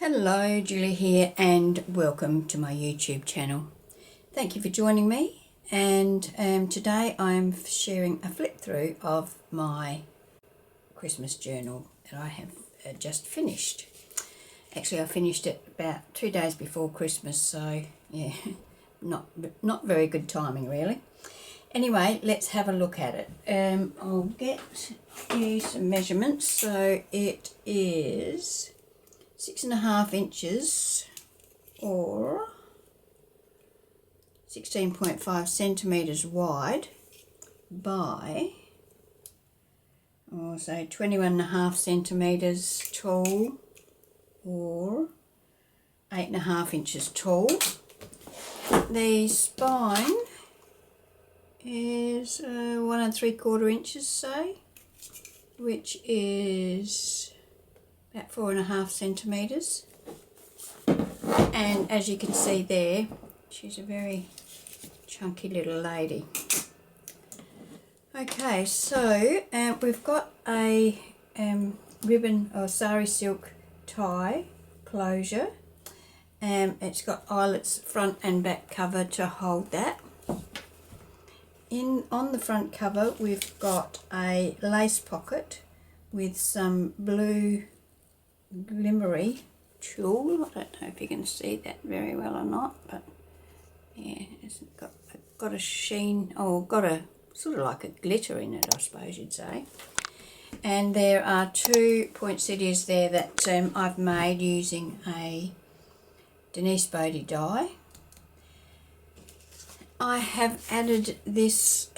Hello, Julie here, and welcome to my YouTube channel. Thank you for joining me, and today I'm sharing a flip through of my Christmas journal that I have just finished. Actually, I finished it about 2 days before Christmas, so yeah, not very good timing really. Anyway, let's have a look at it. I'll get you some measurements. So it is 6.5 inches or 16.5 centimetres wide by, or say 21.5 centimetres tall or 8.5 inches tall. The spine is 1 3/4 inches, say, which is about 4.5 centimetres, and as you can see there, she's a very chunky little lady. Okay, so we've got a ribbon or sari silk tie closure. It's got eyelets front and back cover to hold that. On the front cover we've got a lace pocket with some blue glimmery tulle. I don't know if you can see that very well or not, but yeah, it's got a sheen, or got a sort of like a glitter in it, I suppose you'd say. And there are 2 poinsettias there that I've made using a Denise Bodie die. I have added this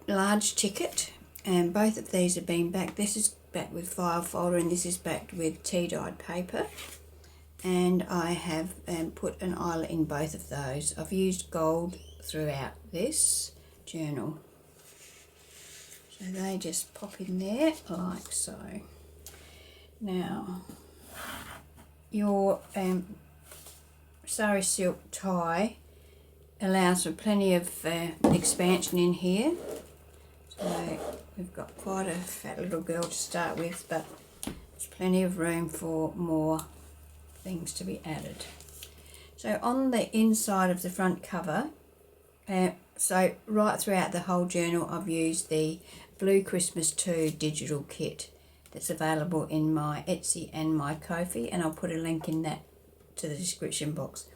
large ticket, and both of these have been backed. This is backed with file folder and this is backed with tea-dyed paper, and I have put an eyelet in both of those. I've used gold throughout this journal, so they just pop in there like so. Now your sari silk tie allows for plenty of expansion in here. So we've got quite a fat little girl to start with, but there's plenty of room for more things to be added. So on the inside of the front cover, so right throughout the whole journal, I've used the Blue Christmas 2 digital kit that's available in my Etsy and my Ko-fi, and I'll put a link in that to the description box.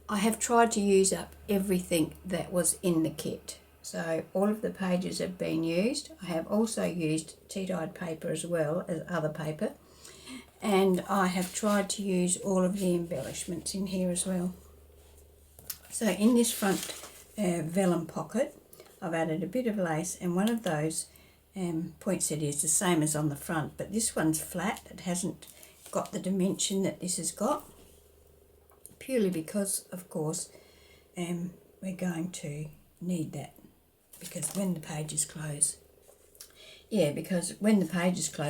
I have tried to use up everything that was in the kit, so all of the pages have been used. I have also used tea-dyed paper as well as other paper, and I have tried to use all of the embellishments in here as well. So in this front vellum pocket, I've added a bit of lace, and one of those poinsettias is the same as on the front, but this one's flat. It hasn't got the dimension that this has got, purely because, of course, we're going to need that because when the pages close,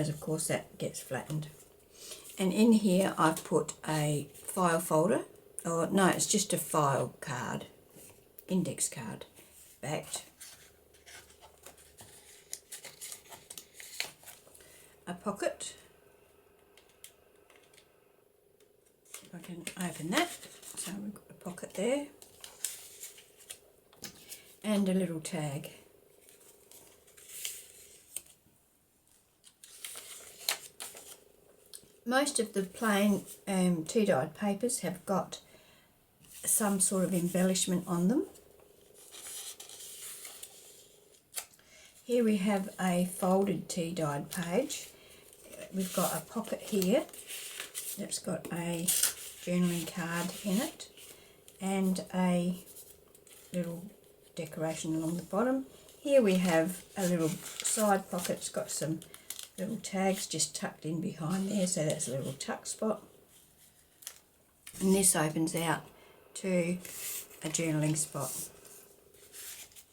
of course, that gets flattened. And in here I've put a file folder, or no, it's just a file card, index card, backed. A pocket, if I can open that, so we've got a pocket there, and a little tag. Most of the plain tea-dyed papers have got some sort of embellishment on them. Here we have a folded tea-dyed page. We've got a pocket here that's got a journaling card in it and a little decoration along the bottom. Here we have a little side pocket. It's got some little tags just tucked in behind there, so that's a little tuck spot. And this opens out to a journaling spot.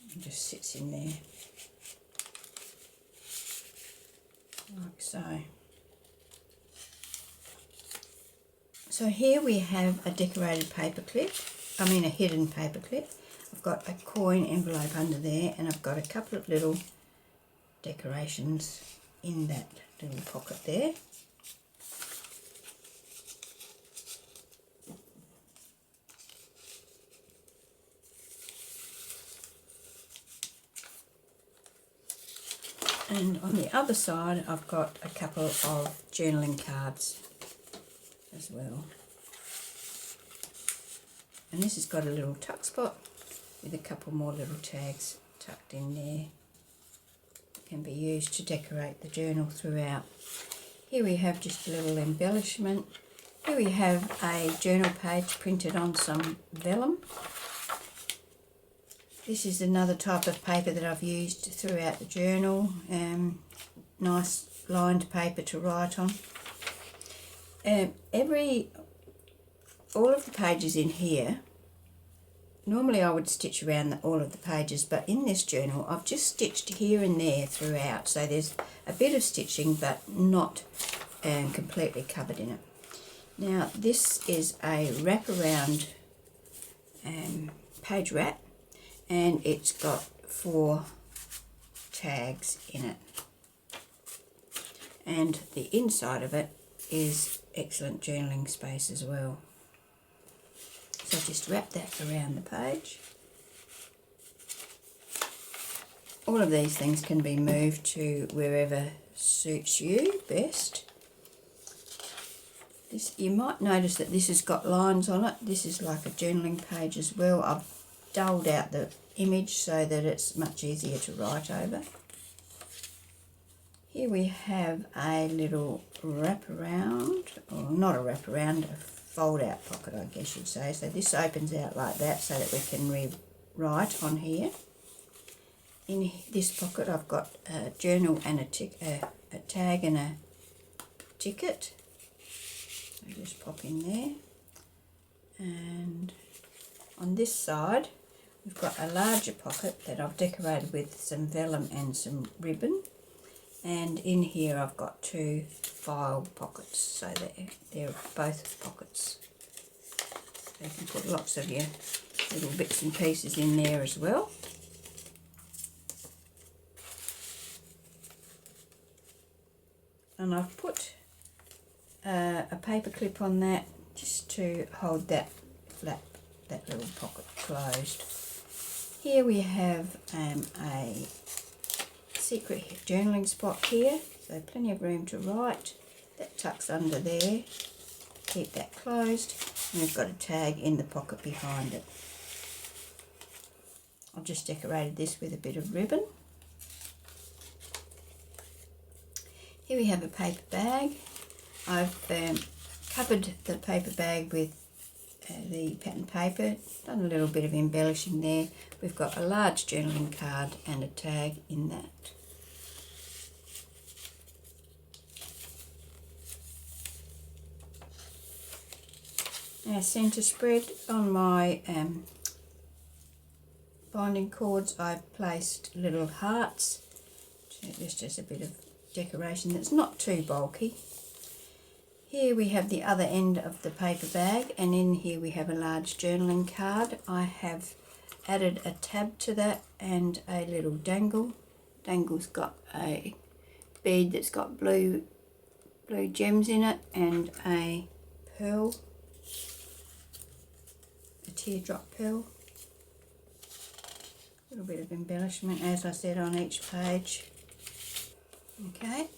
It just sits in there like so. So here we have a decorated paper clip, a hidden paper clip. I've got a coin envelope under there, and I've got a couple of little decorations in that little pocket there. And on the other side I've got a couple of journaling cards as well. And this has got a little tuck spot with a couple more little tags tucked in there. It can be used to decorate the journal throughout. Here we have just a little embellishment. Here we have a journal page printed on some vellum. This is another type of paper that I've used throughout the journal. Nice lined paper to write on. All of the pages in here, normally I would stitch around all of the pages, but in this journal I've just stitched here and there throughout, so there's a bit of stitching but not completely covered in it. Now this is a wraparound page wrap, and it's got 4 tags in it, and the inside of it is excellent journaling space as well. So just wrap that around the page. All of these things can be moved to wherever suits you best. This, you might notice that this has got lines on it. This is like a journaling page as well. I've dulled out the image so that it's much easier to write over. Here we have a little wraparound, or not a wraparound, a fold out pocket I guess you'd say. So this opens out like that so that we can rewrite on here. In this pocket I've got a journal and a tag and a ticket. So just pop in there. And on this side we've got a larger pocket that I've decorated with some vellum and some ribbon. And in here I've got 2 file pockets, so they're both pockets. So you can put lots of your little bits and pieces in there as well. And I've put a paper clip on that just to hold that flap, that little pocket closed. Here we have a secret journaling spot here, so plenty of room to write. That tucks under there, keep that closed, and we've got a tag in the pocket behind it. I've just decorated this with a bit of ribbon. Here we have a paper bag. I've covered the paper bag with the pattern paper, done a little bit of embellishing there. We've got a large journaling card and a tag in that. Now centre spread on my binding cords I've placed little hearts, just as a bit of decoration that's not too bulky. Here we have the other end of the paper bag, and in here we have a large journaling card. I have added a tab to that and a little dangle. Dangle's got a bead that's got blue gems in it and a pearl, a teardrop pearl. A little bit of embellishment, as I said, on each page. Okay.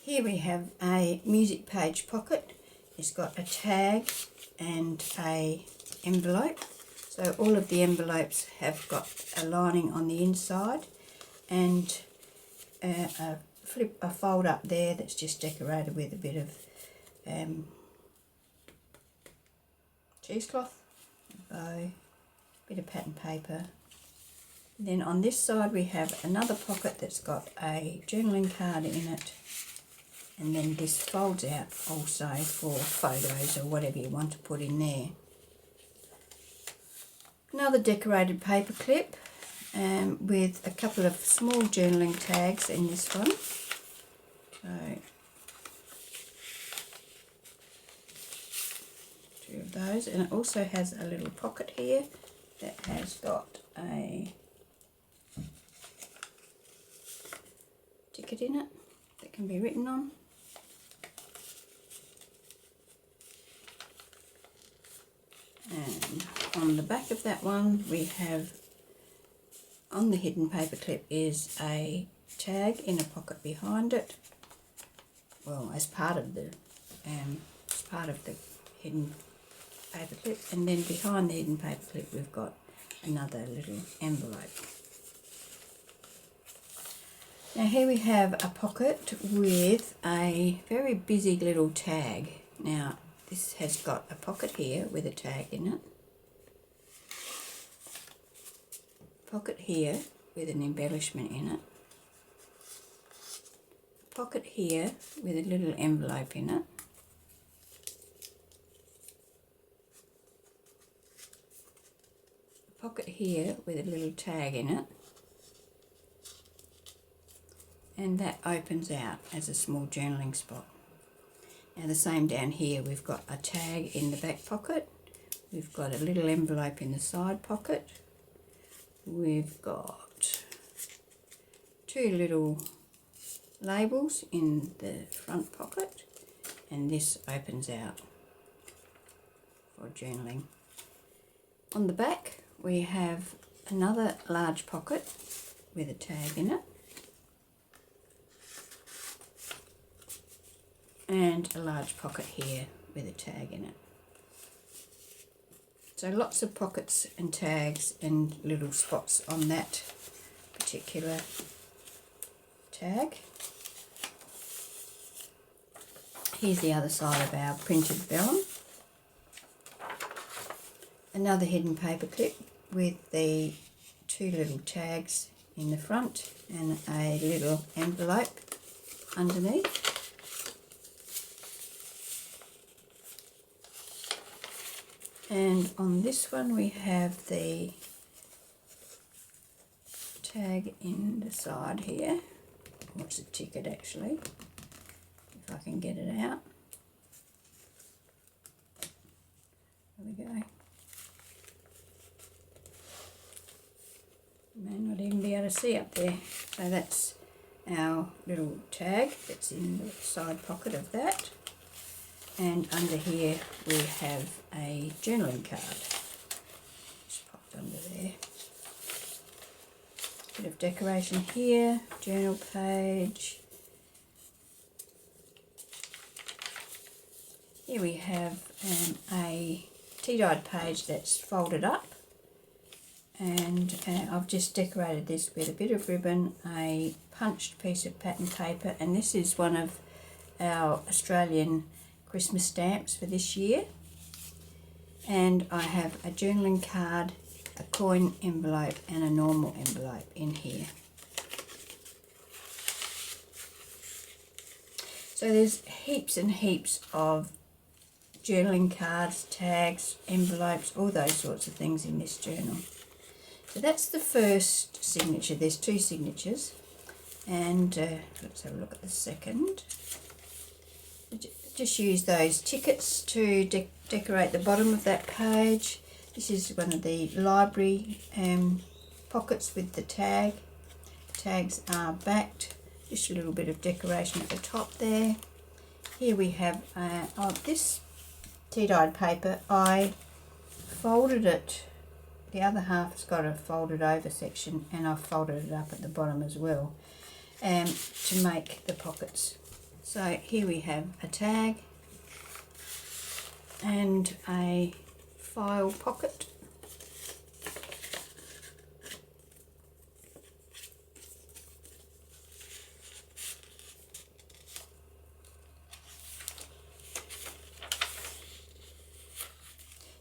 Here we have a music page pocket. It's got a tag and a envelope. So all of the envelopes have got a lining on the inside, and a fold up there that's just decorated with a bit of cheesecloth, a bow, bit of pattern paper. Then on this side we have another pocket that's got a journaling card in it, and then this folds out also for photos or whatever you want to put in there. Another decorated paper clip with a couple of small journaling tags in this one. So 2 of those, and it also has a little pocket here that has got a ticket in it that can be written on. And on the back of that one we have, on the hidden paper clip is a tag in a pocket behind it. Well, as part of the hidden paper clip, and then behind the hidden paper clip we've got another little envelope. Now here we have a pocket with a very busy little tag. Now this has got a pocket here with a tag in it, pocket here with an embellishment in it, pocket here with a little envelope in it, a pocket here with a little tag in it, and that opens out as a small journaling spot. Now the same down here, we've got a tag in the back pocket, we've got a little envelope in the side pocket, we've got two little labels in the front pocket, and this opens out for journaling. On the back we have another large pocket with a tag in it, and a large pocket here with a tag in it. So lots of pockets and tags and little spots on that particular tag. Here's the other side of our printed vellum. Another hidden paper clip with the two little tags in the front and a little envelope underneath. And on this one we have the tag in the side here. Or it's a ticket actually, if I can get it out. There we go. You may not even be able to see up there. So that's our little tag that's in the side pocket of that. And under here we have a journaling card. Just popped under there. Bit of decoration here, journal page. Here we have a tea-dyed page that's folded up, and I've just decorated this with a bit of ribbon, a punched piece of pattern paper, and this is one of our Australian Christmas stamps for this year. And I have a journaling card, a coin envelope and a normal envelope in here. So there's heaps and heaps of journaling cards, tags, envelopes, all those sorts of things in this journal. So that's the first signature. There's two signatures, and let's have a look at the second. Just use those tickets to decorate the bottom of that page. This is one of the library pockets with the tag. The tags are backed. Just a little bit of decoration at the top there. Here we have this tea-dyed paper. I folded it. The other half's got a folded over section, and I've folded it up at the bottom as well to make the pockets. So here we have a tag and a file pocket.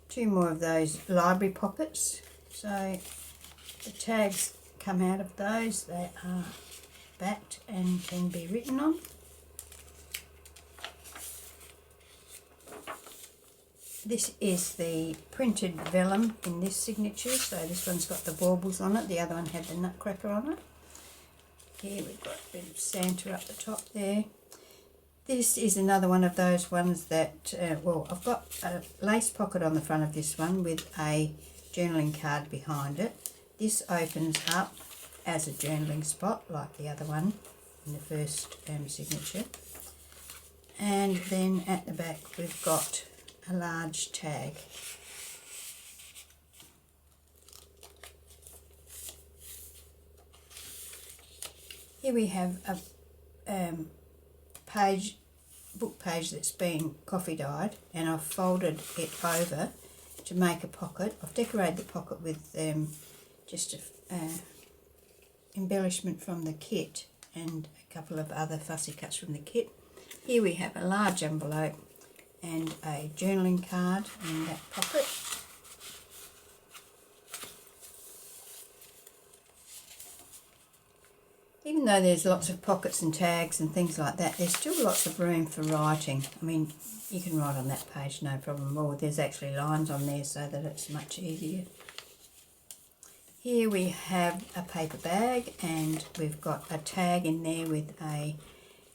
Two more of those library pockets. So the tags come out of those. They are backed and can be written on. This is the printed vellum in this signature, so this one's got the baubles on it, the other one had the nutcracker on it. Here we've got a bit of Santa up the top there. This is another one of those ones that, well, I've got a lace pocket on the front of this one with a journaling card behind it. This opens up as a journaling spot like the other one in the first signature. And then at the back we've got a large tag. Here we have a book page that's been coffee dyed, and I've folded it over to make a pocket. I've decorated the pocket with just a embellishment from the kit and a couple of other fussy cuts from the kit. Here we have a large envelope and a journaling card in that pocket. Even though there's lots of pockets and tags and things like that, there's still lots of room for writing. I mean, you can write on that page no problem at all. There's actually lines on there so that it's much easier. Here we have a paper bag, and we've got a tag in there with a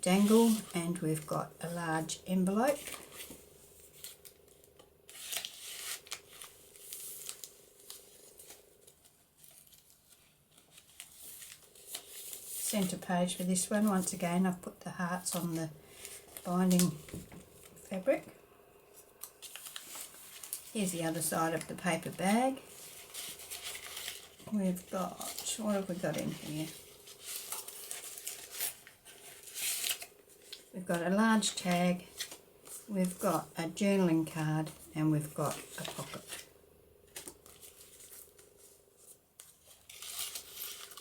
dangle, and we've got a large envelope. Centre page for this one. Once again, I've put the hearts on the binding fabric. Here's the other side of the paper bag. We've got, what have we got in here? We've got a large tag, we've got a journaling card, and we've got a pocket.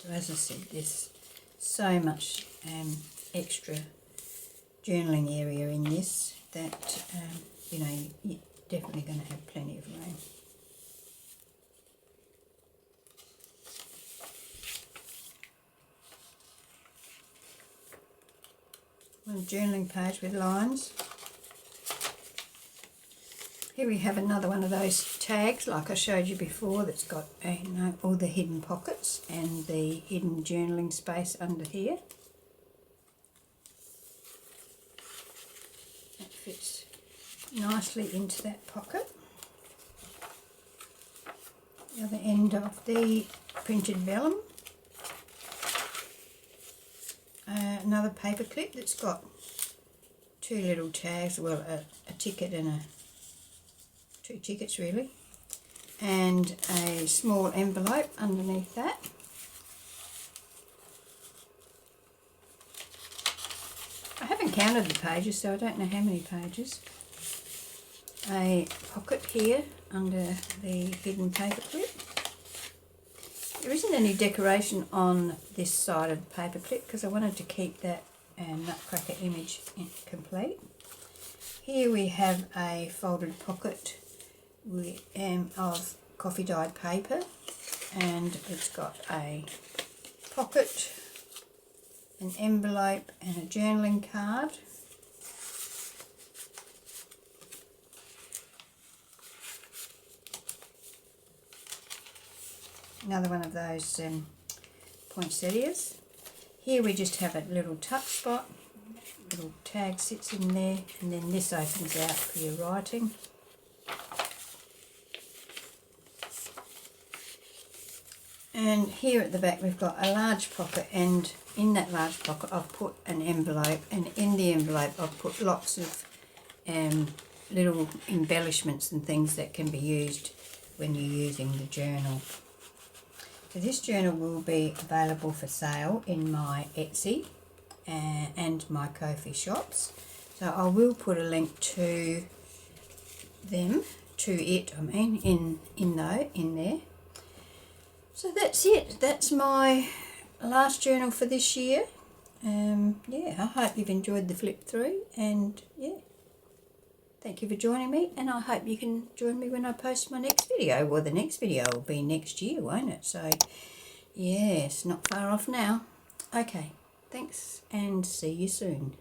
So as I said, there's so much extra journaling area in this that you know, you're definitely going to have plenty of room. One journaling page with lines. Here we have another one of those tags like I showed you before, that's got all the hidden pockets and the hidden journaling space under here. That fits nicely into that pocket. The other end of the printed vellum. Another paper clip that's got two little tags, well a ticket and two tickets really, and a small envelope underneath that. I haven't counted the pages, so I don't know how many pages. A pocket here under the hidden paper clip. There isn't any decoration on this side of the paper clip because I wanted to keep that nutcracker image complete. Here we have a folded pocket of coffee dyed paper, and it's got a pocket, an envelope, and a journaling card. Another one of those poinsettias. Here we just have a little tuck spot, little tag sits in there, and then this opens out for your writing. And here at the back we've got a large pocket, and in that large pocket I've put an envelope, and in the envelope I've put lots of little embellishments and things that can be used when you're using the journal. So this journal will be available for sale in my Etsy and my Ko-fi shops. So I will put a link to them, in there. So that's it. That's my last journal for this year. Yeah, I hope you've enjoyed the flip through, and yeah, thank you for joining me, and I hope you can join me when I post my next video. Well, the next video will be next year, won't it? So yes, not far off now. Okay, thanks, and see you soon.